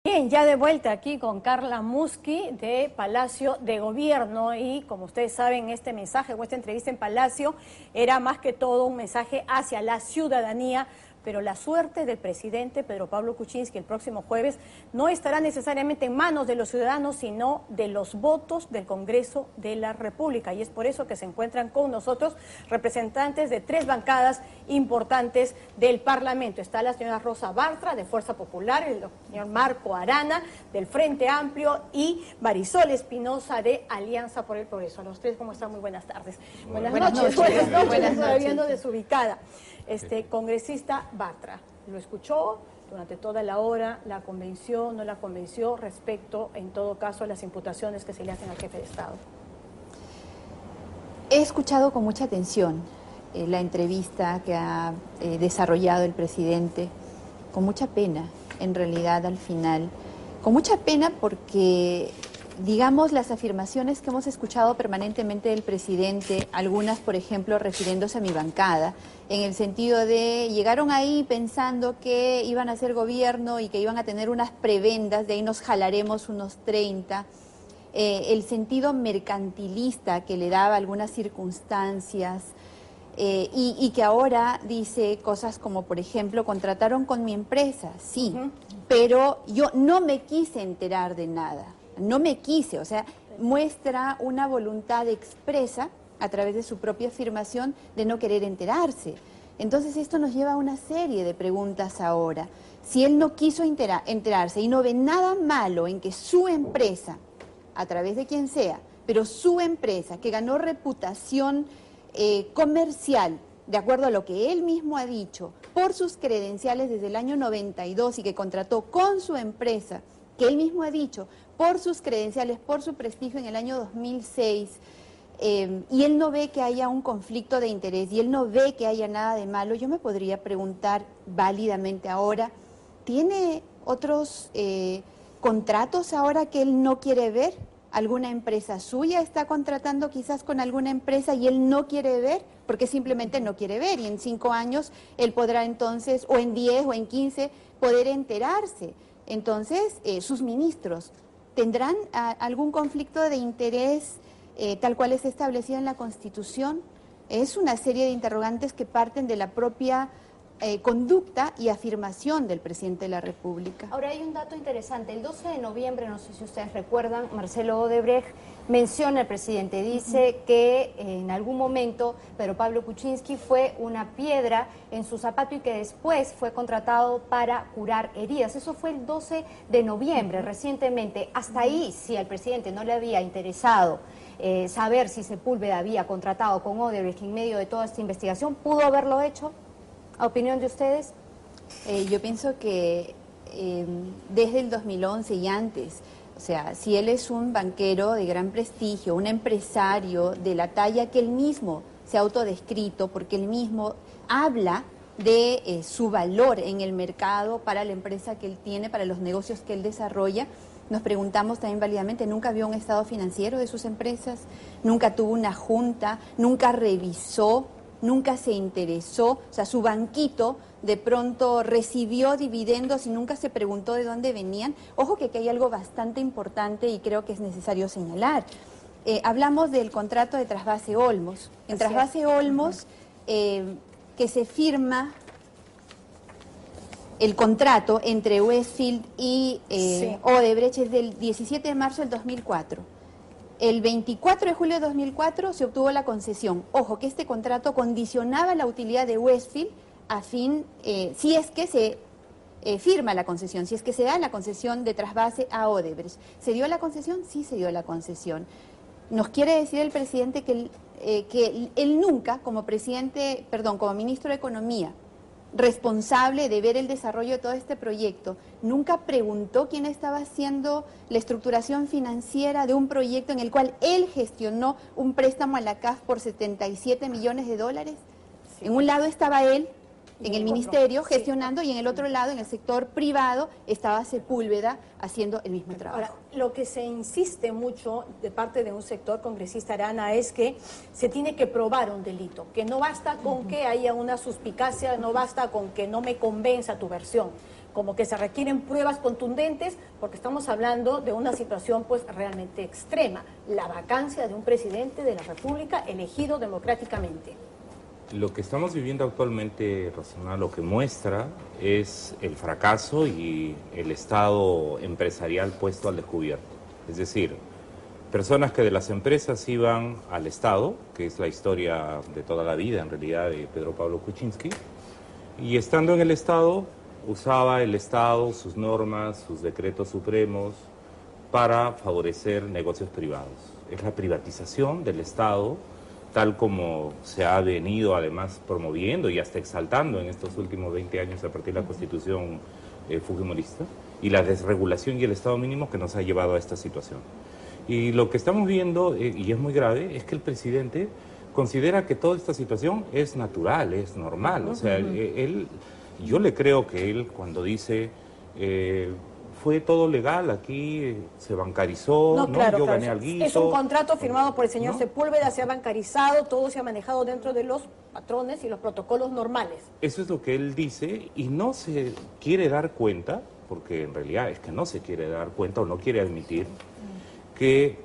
Bien, ya de vuelta aquí con Carla Musqui de Palacio de Gobierno y como ustedes saben este mensaje o esta entrevista en Palacio era más que todo un mensaje hacia la ciudadanía, pero la suerte del presidente Pedro Pablo Kuczynski el próximo jueves no estará necesariamente en manos de los ciudadanos, sino de los votos del Congreso de la República. Y es por eso que se encuentran con nosotros representantes de tres bancadas importantes del Parlamento. Está la señora Rosa Bartra, de Fuerza Popular, el señor Marco Arana, del Frente Amplio, y Marisol Espinosa, de Alianza por el Progreso. A los tres, ¿cómo están? Muy buenas tardes. Buenas noches. Buenas noches, viendo desubicada. Congresista Bartra, ¿lo escuchó durante toda la hora? ¿La convenció, no la convenció respecto, en todo caso, a las imputaciones que se le hacen al jefe de Estado? He escuchado con mucha atención la entrevista que ha desarrollado el presidente, con mucha pena, en realidad, al final. Con mucha pena porque, digamos, las afirmaciones que hemos escuchado permanentemente del presidente, algunas, por ejemplo, refiriéndose a mi bancada, en el sentido de llegaron ahí pensando que iban a hacer gobierno y que iban a tener unas prebendas, de ahí nos jalaremos unos 30, el sentido mercantilista que le daba algunas circunstancias, y que ahora dice cosas como, por ejemplo, contrataron con mi empresa, sí, pero yo no me quise enterar de nada, no me quise, o sea, muestra una voluntad expresa a través de su propia afirmación de no querer enterarse. Entonces esto nos lleva a una serie de preguntas ahora. Si él no quiso enterarse y no ve nada malo en que su empresa, a través de quien sea, pero su empresa, que ganó reputación comercial, de acuerdo a lo que él mismo ha dicho, por sus credenciales desde el año 92 y que contrató con su empresa, que él mismo ha dicho, por sus credenciales, por su prestigio en el año 2006, y él no ve que haya un conflicto de interés y él no ve que haya nada de malo, yo me podría preguntar válidamente ahora, ¿tiene otros contratos ahora que él no quiere ver? ¿Alguna empresa suya está contratando quizás con alguna empresa y él no quiere ver? Porque simplemente no quiere ver y en 5 años él podrá entonces, o en 10 o en 15, poder enterarse. Entonces, sus ministros tendrán algún conflicto de interés tal cual es establecido en la Constitución. Es una serie de interrogantes que parten de la propia conducta y afirmación del presidente de la República. Ahora hay un dato interesante, el 12 de noviembre, no sé si ustedes recuerdan, Marcelo Odebrecht menciona al presidente, dice que en algún momento Pedro Pablo Kuczynski fue una piedra en su zapato y que después fue contratado para curar heridas. Eso fue el 12 de noviembre, recientemente. Hasta ahí, si al presidente no le había interesado saber si Sepúlveda había contratado con Odebrecht en medio de toda esta investigación, ¿pudo haberlo hecho? ¿A opinión de ustedes? Yo pienso que desde el 2011 y antes, o sea, si él es un banquero de gran prestigio, un empresario de la talla que él mismo se ha autodescrito, porque él mismo habla de su valor en el mercado para la empresa que él tiene, para los negocios que él desarrolla, nos preguntamos también válidamente, ¿nunca vio un estado financiero de sus empresas? ¿Nunca tuvo una junta? ¿Nunca revisó? Nunca se interesó, o sea, su banquito de pronto recibió dividendos y nunca se preguntó de dónde venían. Ojo que aquí hay algo bastante importante y creo que es necesario señalar. Hablamos del contrato de Trasvase Olmos. En Trasvase Olmos, que se firma el contrato entre Westfield y Odebrecht es del 17 de marzo del 2004. El 24 de julio de 2004 se obtuvo la concesión. Ojo, que este contrato condicionaba la utilidad de Westfield a fin, si es que se firma la concesión, si es que se da la concesión de trasvase a Odebrecht. ¿Se dio la concesión? Sí se dio la concesión. Nos quiere decir el presidente que él nunca, como como ministro de Economía, responsable de ver el desarrollo de todo este proyecto, nunca preguntó quién estaba haciendo la estructuración financiera de un proyecto en el cual él gestionó un préstamo a la CAF por 77 millones de dólares. Sí. En un lado estaba él, en el ministerio, gestionando, y en el otro lado, en el sector privado, estaba Sepúlveda haciendo el mismo trabajo. Ahora, lo que se insiste mucho de parte de un sector, congresista Arana, es que se tiene que probar un delito, que no basta con que haya una suspicacia, no basta con que no me convenza tu versión. como que se requieren pruebas contundentes, porque estamos hablando de una situación pues realmente extrema, la vacancia de un presidente de la República elegido democráticamente. Lo que estamos viviendo actualmente, Rosana, lo que muestra es el fracaso y el estado empresarial puesto al descubierto. Es decir, personas que de las empresas iban al Estado, que es la historia de toda la vida en realidad de Pedro Pablo Kuczynski, y estando en el Estado, usaba el Estado, sus normas, sus decretos supremos para favorecer negocios privados. Es la privatización del Estado, tal como se ha venido además promoviendo y hasta exaltando en estos últimos 20 años a partir de la Constitución fujimorista, y la desregulación y el Estado mínimo que nos ha llevado a esta situación. Y lo que estamos viendo, y es muy grave, es que el presidente considera que toda esta situación es natural, es normal. O sea, yo le creo que él cuando dice fue todo legal, aquí se bancarizó, No, claro, yo claro, gané alguito. es un contrato firmado por el señor ¿no? Sepúlveda, se ha bancarizado, todo se ha manejado dentro de los patrones y los protocolos normales. Eso es lo que él dice y no se quiere dar cuenta, porque en realidad es que no se quiere dar cuenta o no quiere admitir que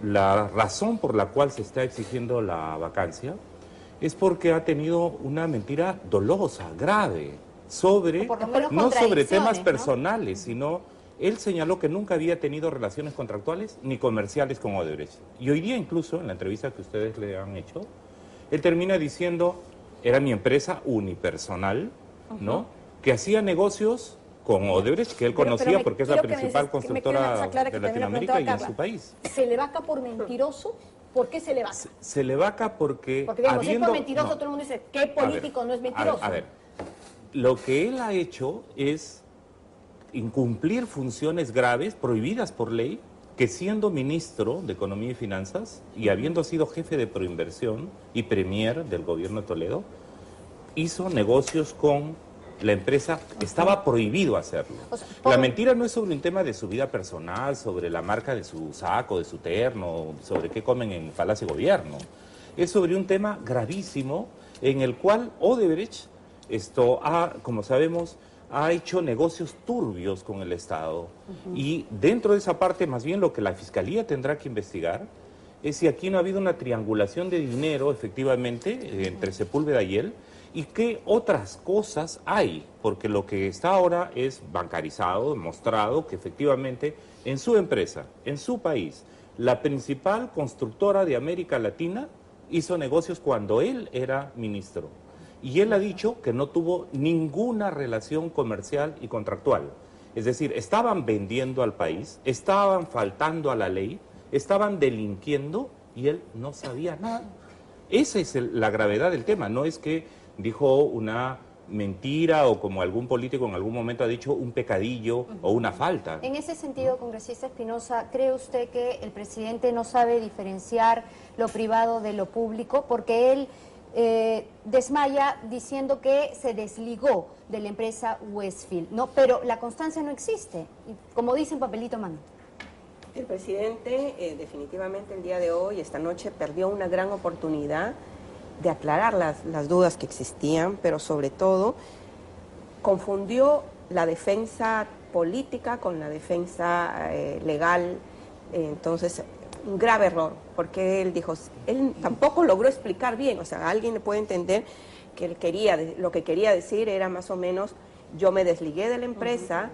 la razón por la cual se está exigiendo la vacancia es porque ha tenido una mentira dolosa, grave, sobre, no sobre temas personales, sino él señaló que nunca había tenido relaciones contractuales ni comerciales con Odebrecht. Y hoy día incluso, en la entrevista que ustedes le han hecho, él termina diciendo, era mi empresa unipersonal, ¿no? Que hacía negocios con Odebrecht, que él conocía porque es la principal constructora de Latinoamérica y en su país. ¿Se le vaca por mentiroso? ¿Por qué se le vaca? Se le vaca porque digamos, si es por mentiroso, todo el mundo dice, ¿qué político no es mentiroso? A ver, lo que él ha hecho es incumplir funciones graves, prohibidas por ley, que siendo ministro de Economía y Finanzas y habiendo sido jefe de Proinversión y premier del gobierno de Toledo, hizo negocios con la empresa, estaba prohibido hacerlo. O sea, la mentira no es sobre un tema de su vida personal, sobre la marca de su saco, de su terno, sobre qué comen en Palacio de Gobierno. Es sobre un tema gravísimo en el cual Odebrecht, como sabemos, ha hecho negocios turbios con el Estado. Y dentro de esa parte, más bien lo que la Fiscalía tendrá que investigar es si aquí no ha habido una triangulación de dinero, efectivamente, entre Sepúlveda y él, y qué otras cosas hay, porque lo que está ahora es bancarizado, demostrado que efectivamente en su empresa, en su país, la principal constructora de América Latina hizo negocios cuando él era ministro. Y él ha dicho que no tuvo ninguna relación comercial y contractual. Es decir, estaban vendiendo al país, estaban faltando a la ley, estaban delinquiendo y él no sabía nada. Esa es la gravedad del tema, no es que dijo una mentira o como algún político en algún momento ha dicho un pecadillo o una falta. En ese sentido, congresista Espinosa, ¿cree usted que el presidente no sabe diferenciar lo privado de lo público? Porque él desmaya diciendo que se desligó de la empresa Westfield, ¿no? Pero la constancia no existe, y como dice en papelito mano. El presidente definitivamente el día de hoy, esta noche, perdió una gran oportunidad de aclarar las dudas que existían, pero sobre todo confundió la defensa política con la defensa legal. Entonces, un grave error, porque él dijo, él tampoco logró explicar bien, o sea, alguien le puede entender que él lo que quería decir era más o menos, yo me desligué de la empresa,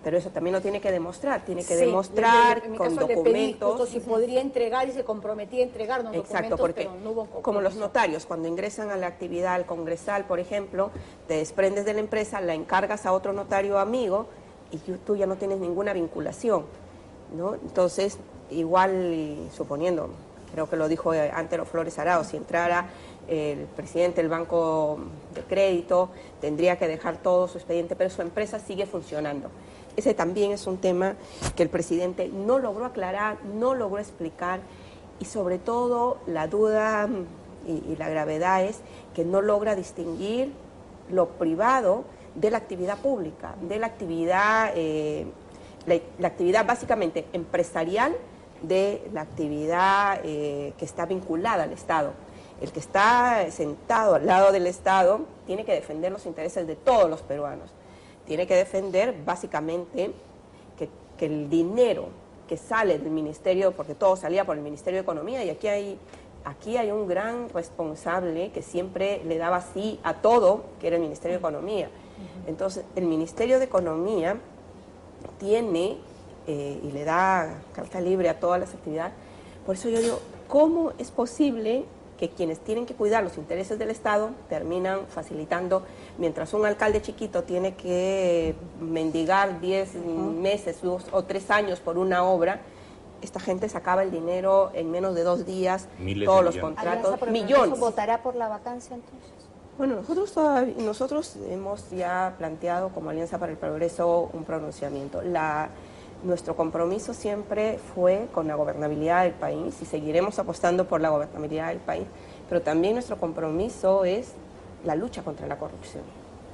pero eso también lo tiene que demostrar, demostrar con documentos. Si podría entregar y se comprometía a entregar los exacto, documentos, porque pero no hubo compromiso. Como los notarios, cuando ingresan a la actividad al congresal, por ejemplo, te desprendes de la empresa, la encargas a otro notario amigo y tú ya no tienes ninguna vinculación, ¿no? Entonces, igual, suponiendo, creo que lo dijo Antero Flores Arao, si entrara el presidente del Banco de Crédito, tendría que dejar todo su expediente, pero su empresa sigue funcionando. Ese también es un tema que el presidente no logró aclarar, no logró explicar, y sobre todo la duda y la gravedad es que no logra distinguir lo privado de la actividad pública, de la actividad, la actividad básicamente empresarial de la actividad que está vinculada al Estado. El que está sentado al lado del Estado tiene que defender los intereses de todos los peruanos. tiene que defender básicamente que el dinero que sale del ministerio, porque todo salía por el Ministerio de Economía, y aquí hay un gran responsable que siempre le daba sí a todo, que era el Ministerio de Economía. Entonces, el Ministerio de Economía tiene y le da carta libre a todas las actividades. Por eso yo digo, ¿cómo es posible que quienes tienen que cuidar los intereses del Estado terminan facilitando, mientras un alcalde chiquito tiene que mendigar 10 meses, 2 o 3 años por una obra? Esta gente sacaba el dinero en menos de 2 días, Miles todos de los millones. contratos, millones. ¿Votará por la vacancia entonces? Bueno, nosotros hemos ya planteado como Alianza para el Progreso un pronunciamiento. Nuestro compromiso siempre fue con la gobernabilidad del país y seguiremos apostando por la gobernabilidad del país, pero también nuestro compromiso es la lucha contra la corrupción.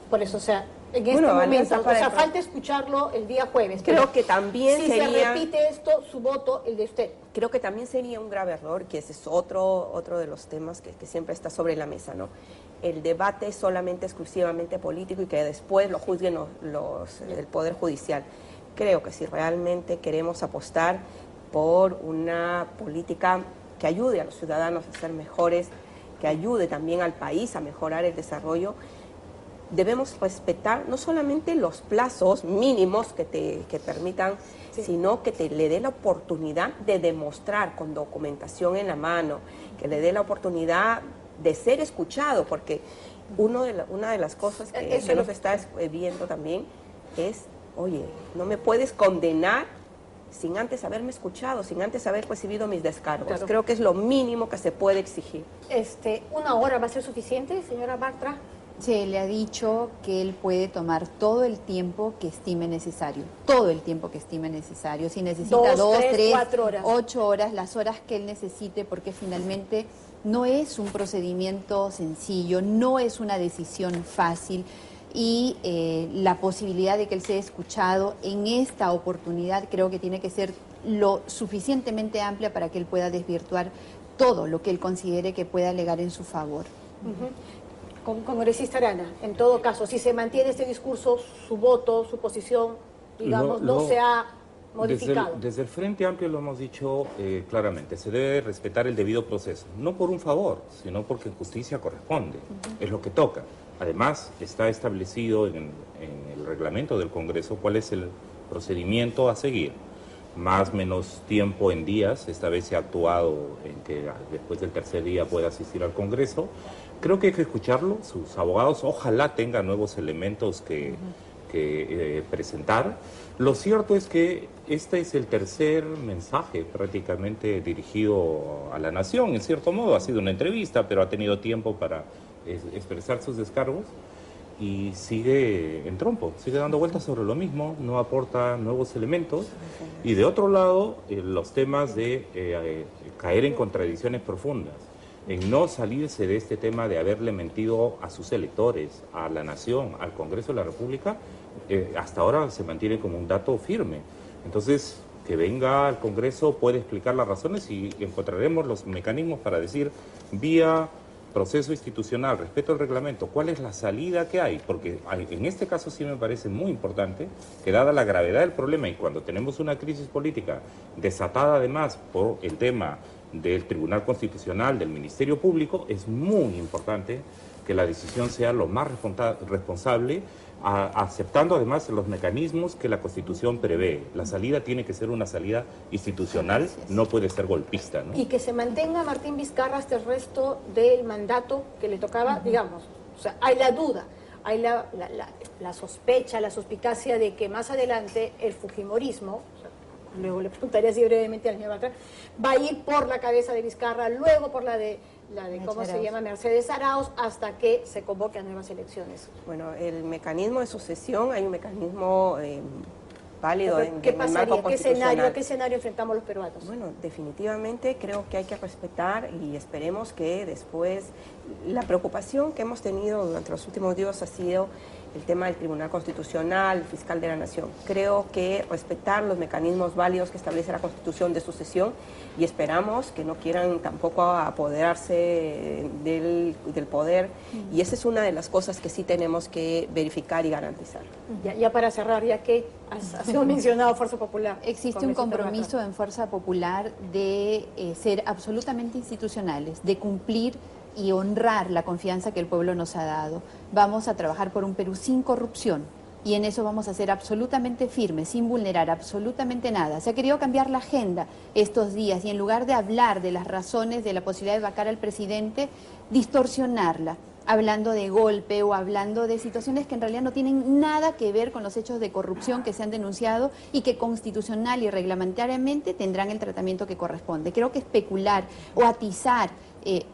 Por eso, o sea, en este Bueno, momento, Alianza para el falta escucharlo el día jueves. Creo pero que también si sería... se repite esto, su voto, el de usted. Creo que también sería un grave error, que ese es otro de los temas que siempre está sobre la mesa, ¿no? El debate solamente, exclusivamente político y que después lo juzguen el Poder Judicial. Creo que si realmente queremos apostar por una política que ayude a los ciudadanos a ser mejores, que ayude también al país a mejorar el desarrollo, debemos respetar no solamente los plazos mínimos que permitan, sino que le dé la oportunidad de demostrar con documentación en la mano, que le dé la oportunidad de ser escuchado, porque una de las cosas que se nos está viendo también es, oye, no me puedes condenar sin antes haberme escuchado, sin antes haber recibido mis descargos. Claro. Creo que es lo mínimo que se puede exigir. ¿Una hora va a ser suficiente, señora Bartra? Se le ha dicho que él puede tomar todo el tiempo que estime necesario, todo el tiempo que estime necesario. Si necesita 2, 3, 4 horas. 8 horas, las horas que él necesite, porque finalmente no es un procedimiento sencillo, no es una decisión fácil, y la posibilidad de que él sea escuchado en esta oportunidad creo que tiene que ser lo suficientemente amplia para que él pueda desvirtuar todo lo que él considere que pueda alegar en su favor. Congresista Arana, en todo caso, si se mantiene este discurso, su voto, su posición, digamos, no se ha modificado. Desde el Frente Amplio lo hemos dicho claramente, se debe respetar el debido proceso, no por un favor, sino porque justicia corresponde, es lo que toca. Además, está establecido en el reglamento del Congreso cuál es el procedimiento a seguir. Más o menos tiempo en días, esta vez se ha actuado en que después del tercer día pueda asistir al Congreso. Creo que hay que escucharlo, sus abogados ojalá tengan nuevos elementos que presentar. Lo cierto es que este es el tercer mensaje prácticamente dirigido a la nación, en cierto modo. Ha sido una entrevista, pero ha tenido tiempo para expresar sus descargos y sigue en trompo, sigue dando vueltas sobre lo mismo, no aporta nuevos elementos. Y de otro lado, los temas de caer en contradicciones profundas, en no salirse de este tema de haberle mentido a sus electores, a la nación, al Congreso de la República, hasta ahora se mantiene como un dato firme. Entonces, que venga al Congreso, puede explicar las razones y encontraremos los mecanismos para decir, vía proceso institucional, respeto al reglamento, cuál es la salida que hay, porque en este caso sí me parece muy importante que dada la gravedad del problema y cuando tenemos una crisis política desatada además por el tema del Tribunal Constitucional, del Ministerio Público, es muy importante que la decisión sea lo más responsable, aceptando además los mecanismos que la Constitución prevé. La salida tiene que ser una salida institucional, no puede ser golpista, ¿no? Y que se mantenga Martín Vizcarra hasta el resto del mandato que le tocaba, digamos. O sea, hay la duda, hay la sospecha, la suspicacia de que más adelante el fujimorismo, luego le preguntaría así brevemente a la señora Bartra, va a ir por la cabeza de Vizcarra, luego por la de ¿cómo se llama? Mercedes Arauz, hasta que se convoque a nuevas elecciones. Bueno, el mecanismo de sucesión, hay un mecanismo válido en ¿Qué el marco pasaría? constitucional. ¿Qué escenario enfrentamos los peruanos? Bueno, definitivamente creo que hay que respetar y esperemos que después, la preocupación que hemos tenido durante los últimos días ha sido el tema del Tribunal Constitucional, el fiscal de la Nación. Creo que respetar los mecanismos válidos que establece la Constitución de sucesión y esperamos que no quieran tampoco apoderarse del poder y esa es una de las cosas que sí tenemos que verificar y garantizar. Ya para cerrar, ya que ha sido mencionado Fuerza Popular. Existe un compromiso en Fuerza Popular de ser absolutamente institucionales, de cumplir y honrar la confianza que el pueblo nos ha dado. Vamos a trabajar por un Perú sin corrupción y en eso vamos a ser absolutamente firmes, sin vulnerar absolutamente nada. Se ha querido cambiar la agenda estos días y en lugar de hablar de las razones de la posibilidad de vacar al presidente, distorsionarla, hablando de golpe o hablando de situaciones que en realidad no tienen nada que ver con los hechos de corrupción que se han denunciado y que constitucional y reglamentariamente tendrán el tratamiento que corresponde. Creo que especular o atizar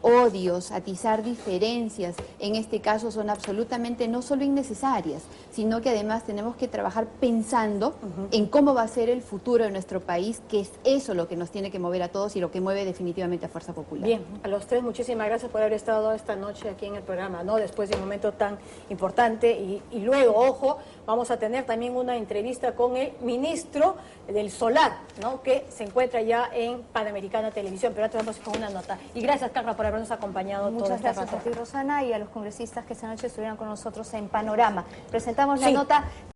odios, atizar diferencias, en este caso son absolutamente no solo innecesarias, sino que además tenemos que trabajar pensando en cómo va a ser el futuro de nuestro país, que es eso lo que nos tiene que mover a todos y lo que mueve definitivamente a Fuerza Popular. Bien, a los tres muchísimas gracias por haber estado esta noche aquí en el programa, ¿no? Después de un momento tan importante y luego, ojo, vamos a tener también una entrevista con el ministro del Solar, ¿no? Que se encuentra ya en Panamericana Televisión, pero antes vamos con una nota. Y gracias, Carla, por habernos acompañado. Muchas gracias a ti, Rosana, y a los congresistas que esta noche estuvieron con nosotros en Panorama. Presentamos la nota.